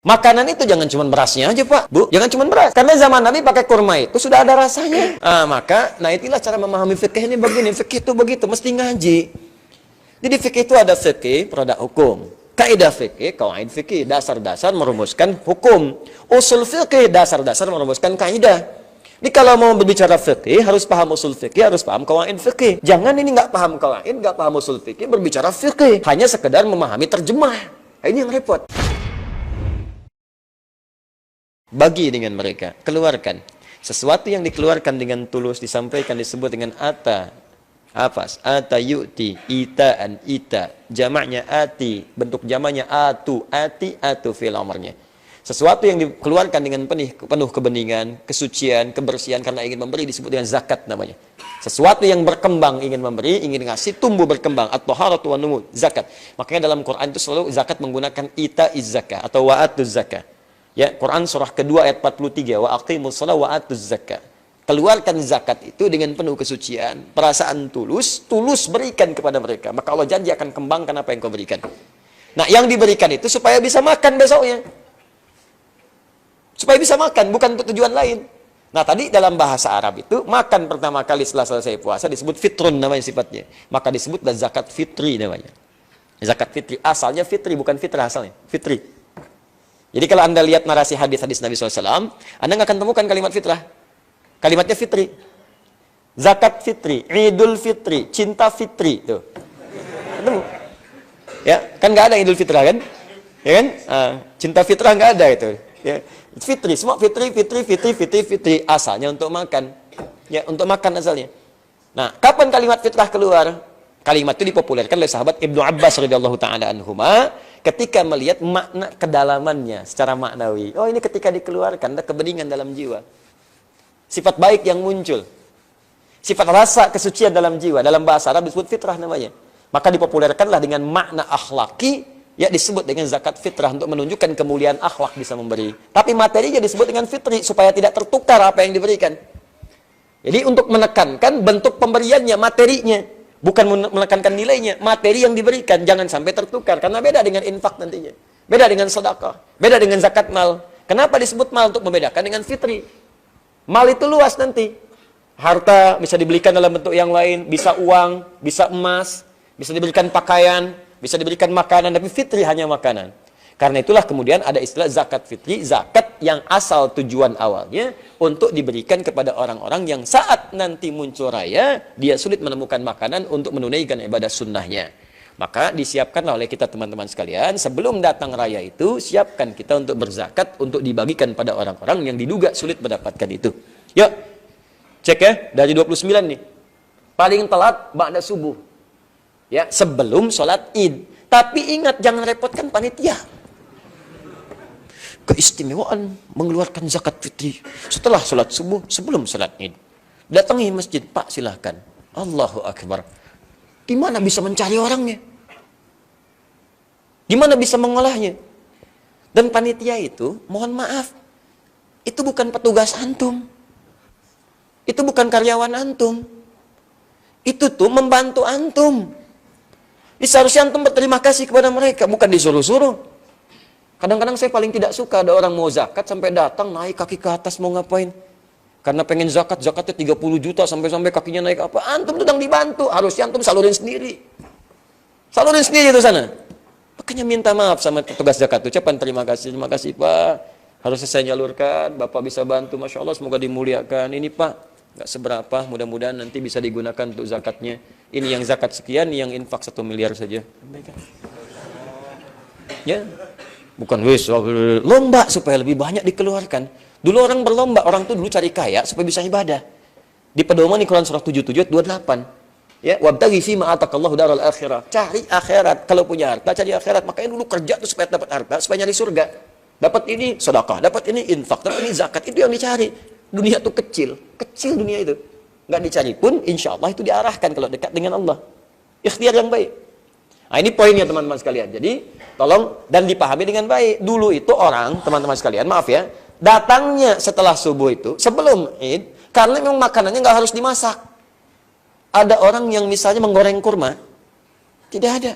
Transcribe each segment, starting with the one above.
Makanan itu jangan cuma berasnya aja, Pak, Bu. Jangan cuma beras. Karena zaman Nabi pakai kurma itu sudah ada rasanya. Nah itulah cara memahami fikih ini begini. Fikih itu begitu, mesti ngaji. Jadi fikih itu ada fikih, produk hukum. Kaidah fikih, kawaid fikih, dasar-dasar merumuskan hukum. Usul fikih, dasar-dasar merumuskan kaidah. Jadi kalau mau berbicara fikih, harus paham usul fikih, harus paham kawaid fikih. Jangan ini nggak paham kawaid, nggak paham usul fikih, berbicara fikih. Hanya sekedar memahami terjemah. Nah, ini yang repot. Bagi dengan mereka, keluarkan. Sesuatu yang dikeluarkan dengan tulus, disampaikan, disebut dengan ata. Afas, ata yu'ti, ita'an, ita. Jamaknya ati, bentuk jamaknya atu, ati, atu fil amarnya. Sesuatu yang dikeluarkan dengan penuh kebeningan, kesucian, kebersihan karena ingin memberi disebut dengan zakat namanya. Sesuatu yang berkembang ingin memberi, ingin ngasih, tumbuh berkembang. At-taharatu wan numu, zakat. Makanya dalam Quran itu selalu zakat menggunakan ita'iz zakah atau wa'atuz zakah. Ya, Quran surah kedua ayat 43, wa aqimus shalah wa atuz zakah. Keluarkan zakat itu dengan penuh kesucian, perasaan tulus berikan kepada mereka. Maka Allah janji akan kembangkan apa yang kau berikan. Nah, yang diberikan itu supaya bisa makan besoknya. Supaya bisa makan, bukan untuk tujuan lain. Nah, tadi dalam bahasa Arab itu, makan pertama kali setelah selesai puasa disebut fitrun namanya sifatnya. Maka disebutlah zakat fitri namanya. Zakat fitri, asalnya fitri, bukan fitrah asalnya, fitri. Jadi kalau Anda lihat narasi hadis-hadis Nabi SAW, Anda nggak akan temukan kalimat fitrah. Kalimatnya fitri. Zakat fitri, Idul fitri, cinta fitri. Tuh. Ketemu. Ya, kan nggak ada Idul fitrah kan? Ya kan? Cinta fitrah nggak ada itu. Ya. Fitri, semua fitri. Asalnya untuk makan. Ya, untuk makan asalnya. Nah, kapan kalimat fitrah keluar? Kalimat itu dipopulerkan oleh sahabat Ibnu Abbas radhiyallahu taala anhuma ketika melihat makna kedalamannya secara maknawi. Oh, ini ketika dikeluarkan ada kebeningan dalam jiwa. Sifat baik yang muncul. Sifat rasa kesucian dalam jiwa. Dalam bahasa Arab disebut fitrah namanya. Maka dipopulerkanlah dengan makna akhlaki, ya disebut dengan zakat fitrah untuk menunjukkan kemuliaan akhlak bisa memberi. Tapi materinya disebut dengan fitri supaya tidak tertukar apa yang diberikan. Jadi untuk menekankan bentuk pemberiannya, materinya. Bukan menekankan nilainya, materi yang diberikan. Jangan sampai tertukar, karena beda dengan infak nantinya. Beda dengan sedekah, beda dengan zakat mal. Kenapa disebut mal? Untuk membedakan dengan fitri. Mal itu luas nanti. Harta bisa dibelikan dalam bentuk yang lain, bisa uang, bisa emas, bisa diberikan pakaian, bisa diberikan makanan, tapi fitri hanya makanan. Karena itulah kemudian ada istilah zakat fitri, zakat yang asal tujuan awalnya untuk diberikan kepada orang-orang yang saat nanti muncul raya, dia sulit menemukan makanan untuk menunaikan ibadah sunnahnya. Maka disiapkanlah oleh kita teman-teman sekalian, sebelum datang raya itu, siapkan kita untuk berzakat, untuk dibagikan pada orang-orang yang diduga sulit mendapatkan itu. Yuk, cek ya, dari 29 nih. Paling telat, ba'da subuh. Ya, sebelum sholat id. Tapi ingat, jangan repotkan panitia. Keistimewaan mengeluarkan zakat fitri setelah sholat subuh, sebelum sholat id. Datangi masjid, Pak, silahkan. Allahu Akbar. Di mana bisa mencari orangnya? Di mana bisa mengolahnya? Dan panitia itu, mohon maaf, itu bukan petugas antum. Itu bukan karyawan antum. Itu tuh membantu antum. Seharusnya antum berterima kasih kepada mereka, bukan disuruh-suruh. Kadang-kadang saya paling tidak suka ada orang mau zakat sampai datang naik kaki ke atas mau ngapain. Karena pengen zakat, zakatnya 30 juta sampai-sampai kakinya naik apa. Antum sedang dibantu, harusnya antum salurin sendiri. Salurin sendiri itu sana. Makanya minta maaf sama petugas zakat, ucapan terima kasih Pak. Harusnya saya nyalurkan, Bapak bisa bantu, Masya Allah semoga dimuliakan. Ini Pak, nggak seberapa, mudah-mudahan nanti bisa digunakan untuk zakatnya. Ini yang zakat sekian, yang infak 1 miliar saja. Ya. Bukan lomba supaya lebih banyak dikeluarkan. Dulu orang berlomba, orang tuh dulu cari kaya supaya bisa ibadah. Di pedoman di Quran surah 77 ayat 28. Ya, wabtaghi fima atakallahu daral akhirah. Cari akhirat. Kalau punya harta, cari akhirat. Makanya dulu kerja tuh supaya dapat harta, supaya nyari surga. Dapat ini sedekah, dapat ini infak, dapat ini zakat. Itu yang dicari. Dunia tuh kecil. Kecil dunia itu. Nggak dicari pun, insya Allah itu diarahkan kalau dekat dengan Allah. Ikhtiar yang baik. Nah, ini poinnya teman-teman sekalian. Jadi, tolong dan dipahami dengan baik. Dulu itu orang, teman-teman sekalian, maaf ya, datangnya setelah subuh itu, sebelum id, karena memang makanannya nggak harus dimasak. Ada orang yang misalnya menggoreng kurma, tidak ada.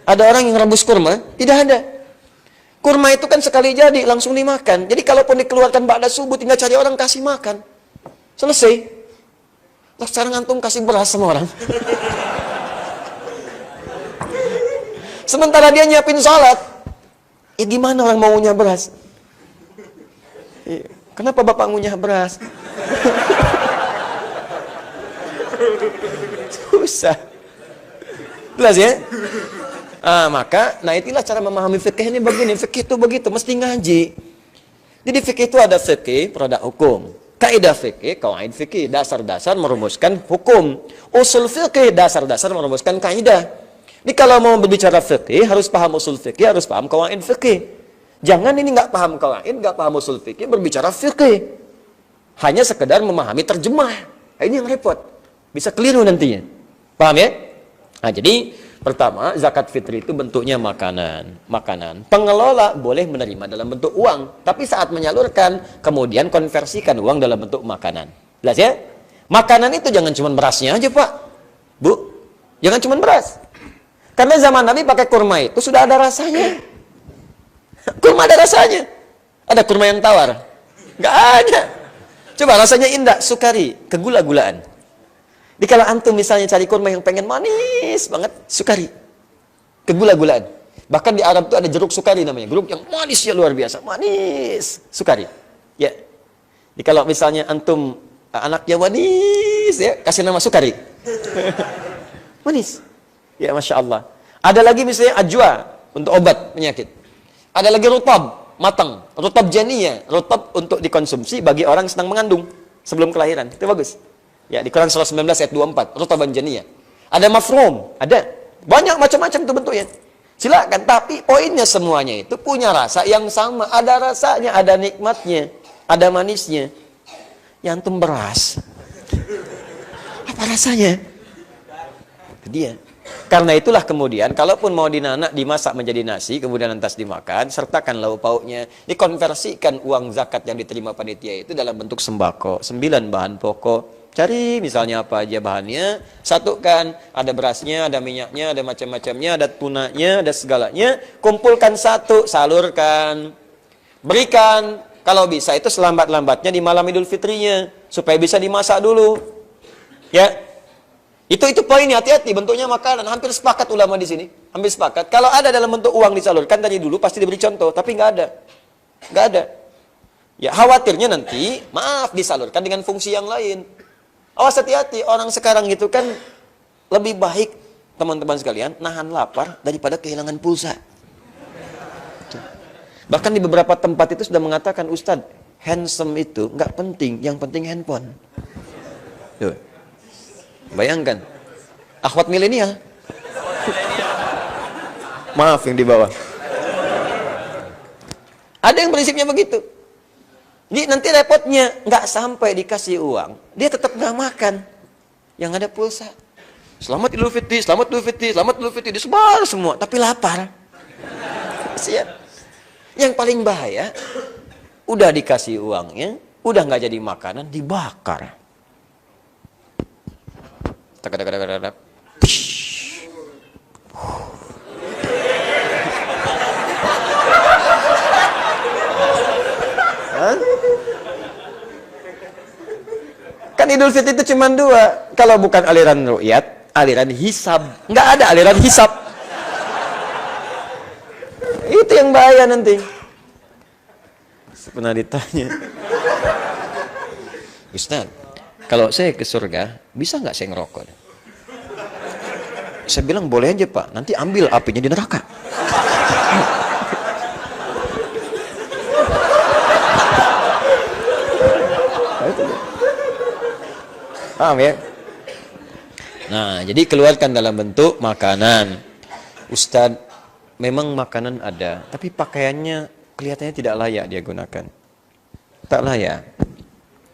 Ada orang yang rebus kurma, tidak ada. Kurma itu kan sekali jadi, langsung dimakan. Jadi kalaupun dikeluarkan ba'da subuh, tinggal cari orang kasih makan. Selesai. Lah sekarang antum kasih beras sama orang. Sementara dia nyiapin salat. Ya gimana orang mau ngunyah beras? Kenapa bapak ngunyah beras? Susah. Jelas ya? Maka, itulah cara memahami fikih ini begini. Fikih itu begitu, mesti ngaji. Jadi fikih itu ada fikih, produk hukum. Kaidah fikih, kawaid fikih, dasar-dasar merumuskan hukum. Usul fikih, dasar-dasar merumuskan kaidah. Jadi kalau mau berbicara fikih, harus paham usul fikih, harus paham kawaid fikih. Jangan ini nggak paham kawaid, nggak paham usul fikih, berbicara fikih. Hanya sekedar memahami terjemah. Ini yang repot. Bisa keliru nantinya. Paham ya? Jadi pertama, zakat fitri itu bentuknya makanan. Pengelola boleh menerima dalam bentuk uang, tapi saat menyalurkan, kemudian konversikan uang dalam bentuk makanan. Jelas ya? Makanan itu jangan cuma berasnya aja, Pak. Bu, jangan cuma beras. Karena zaman Nabi pakai kurma itu sudah ada rasanya. Kurma ada rasanya. Ada kurma yang tawar? Nggak ada. Coba rasanya indah, sukari, kegula-gulaan. Jadi kalau antum misalnya cari kurma yang pengen manis banget, sukari. Kegula-gulaan. Bahkan di Arab itu ada jeruk sukari namanya. Jeruk yang manisnya luar biasa. Manis. Sukari. Ya. Jadi kalau misalnya antum anaknya manis, ya, kasih nama sukari. Manis. Ya, Masya Allah. Ada lagi misalnya ajwa untuk obat penyakit. Ada lagi rutab, matang. Rutab janiyah. Rutab untuk dikonsumsi bagi orang yang sedang mengandung sebelum kelahiran. Itu bagus. Ya, di Quran surah 19 ayat 24, rutaban janiyah. Ada mafrum, ada banyak macam-macam itu bentuknya. Silakan, tapi poinnya semuanya itu punya rasa yang sama, ada rasanya, ada nikmatnya, ada manisnya. Yang antum beras. Apa rasanya? Itu dia. Karena itulah kemudian kalaupun mau dinanak, dimasak menjadi nasi, kemudian lantas dimakan, sertakan lauk pauknya, dikonversikan uang zakat yang diterima panitia itu dalam bentuk sembako, 9 bahan pokok. Cari misalnya apa aja bahannya, satukan, ada berasnya, ada minyaknya, ada macam-macamnya, ada tunanya, ada segalanya, kumpulkan satu, salurkan, berikan, kalau bisa itu selambat-lambatnya di malam Idul Fitrinya, supaya bisa dimasak dulu. Ya, itu poinnya, hati-hati, bentuknya makanan, hampir sepakat ulama di sini, hampir sepakat. Kalau ada dalam bentuk uang disalurkan tadi dulu, pasti diberi contoh, tapi nggak ada. Ya, khawatirnya nanti, maaf, disalurkan dengan fungsi yang lain. Awas hati-hati, orang sekarang itu kan lebih baik, teman-teman sekalian, nahan lapar daripada kehilangan pulsa. Bahkan di beberapa tempat itu sudah mengatakan, Ustadz, handsome itu nggak penting, yang penting handphone. Tuh. Bayangkan, akhwat milenial. Maaf yang di bawah. Ada yang prinsipnya begitu. Jadi nanti repotnya, nggak sampai dikasih uang, dia tetap nggak makan. Yang ada pulsa. Selamat Idul Fitri, selamat Idul Fitri, selamat Idul Fitri, disebar semua, tapi lapar. Siap. Yang paling bahaya, udah dikasih uangnya, udah nggak jadi makanan, dibakar. Tak. Kan Idul Fitri itu cuma 2. Kalau bukan aliran ru'yat, aliran hisab. Nggak ada aliran hisab. Itu yang bahaya nanti. Pernah ditanya, Ustaz, kalau saya ke surga, bisa nggak saya ngerokok? Saya bilang, boleh aja Pak, nanti ambil apinya di neraka. Paham ya? Nah, jadi keluarkan dalam bentuk makanan. Ustadz, memang makanan ada, tapi pakaiannya kelihatannya tidak layak dia gunakan. Tak layak.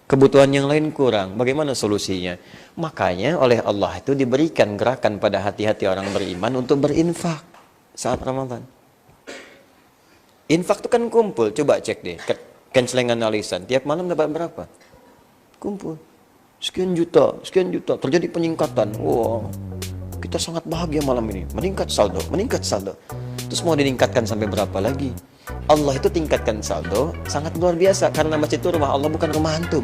Kebutuhan yang lain kurang. Bagaimana solusinya? Makanya oleh Allah itu diberikan gerakan pada hati-hati orang beriman untuk berinfak saat Ramadan. Infak itu kan kumpul. Coba cek deh. Canceling analisan. Tiap malam dapat berapa? Kumpul. Sekian juta. Terjadi peningkatan. Wow. Kita sangat bahagia malam ini. Meningkat saldo. Terus mau ditingkatkan sampai berapa lagi? Allah itu tingkatkan saldo sangat luar biasa, karena masjid itu rumah Allah, bukan rumah antum.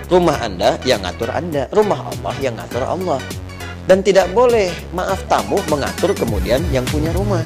Rumah Anda yang ngatur Anda, rumah Allah yang ngatur Allah. Dan tidak boleh, maaf, tamu mengatur kemudian yang punya rumah.